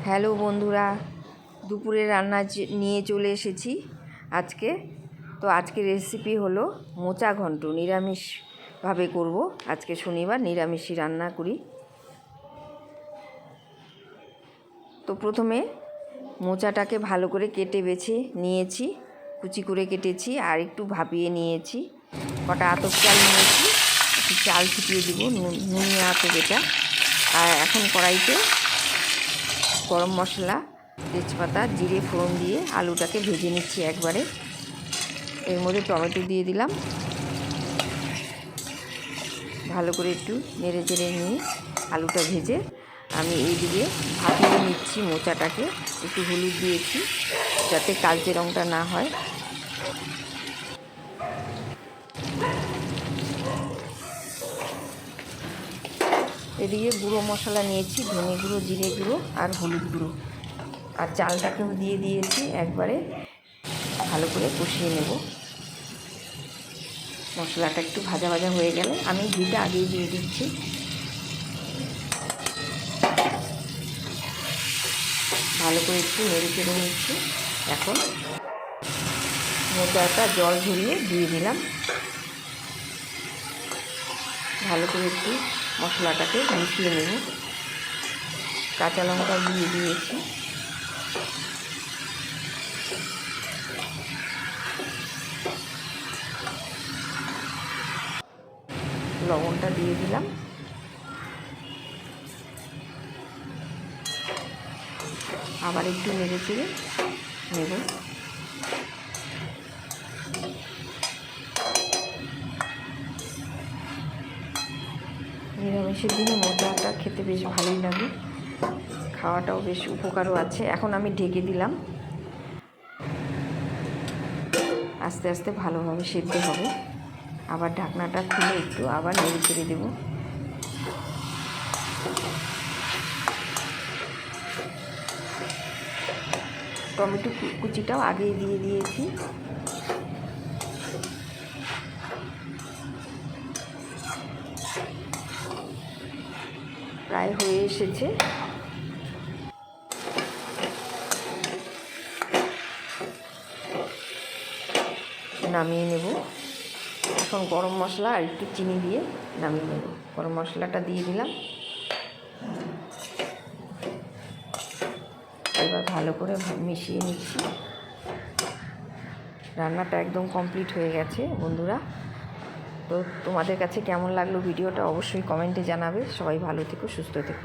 Hello বন্ধুরা, দুপুরে রান্না নিয়ে চলে এসেছি আজকে। তো আজকের রেসিপি হলো মোচা ঘন্ট। নিরামিষভাবে করব, আজকে শনিবার নিরামিষই রান্না করি। তো প্রথমে মোচাটাকে ভালো করে কেটে বেছে নিয়েছি, কুচি করে কেটেছি আর একটু ভাপিয়ে নিয়েছি। কটা আতপ চাল নিয়েছি, একটু চাল ছিটিয়ে দিব, নুনিয়া আতপ এটা। আর এখন কড়াইতে গরম মশলা, তেজপাতা, জিরে ফোড়ন দিয়ে আলুটাকে ভেজে নিচ্ছি একবারে। এর মধ্যে টমেটো দিয়ে দিলাম, ভালো করে একটু নেড়ে চেড়ে নিয়ে আলুটা ভেজে আমি এইদিকে ভাপিয়ে নিচ্ছি মোচাটাকে। একটু হলুদ দিয়েছি যাতে কালচে রঙটা না হয়। এদিকে গুঁড়ো মশলা নিয়েছি, ধনে গুঁড়ো, জিরে গুঁড়ো আর হলুদ গুঁড়ো, আর চালটাকেও দিয়ে দিয়েছি একবারে। ভালো করে কষিয়ে নেব। মশলাটা একটু ভাজা ভাজা হয়ে গেলে আমি ঘিটা আগেই দিয়ে দিচ্ছি। ভালো করে একটু নেড়ে চেড়ে নিচ্ছি। এখন মোচাটা জল ঝরিয়ে দিয়ে দিলাম। ভালো করে একটু মশলাটাকে মিশিয়ে নেব। কাঁচা লঙ্কা দিয়ে দিয়েছি। লবণটা দিয়ে দিলাম। আবার একটু নেড়ে চেড়ে নেব। নিরামিষের দিনে মোচাটা খেতে বেশ ভালোই লাগে, খাওয়াটাও বেশ উপকারও আছে। এখন আমি ঢেকে দিলাম, আস্তে আস্তে ভালোভাবে সেদ্ধ হবে। আবার ঢাকনাটা খুলে একটু আবার নেড়ে চেড়ে দেব। টমেটো কুচিটাও আগেই দিয়ে দিয়েছি। প্রায় হয়ে এসেছে। নামিয়ে নেব। এখন গরম মশলা আর একটু চিনি দিয়ে নামিয়ে নেব। গরম মশলাটা দিয়ে দিলাম। এবার ভালো করে মিশিয়ে নিচ্ছি। রান্নাটা একদম কমপ্লিট হয়ে গেছে বন্ধুরা। তো তোমাদের কাছে কেমন লাগলো ভিডিওটা অবশ্যই কমেন্টে জানাবে। সবাই ভালো থেকো, সুস্থ থেকো।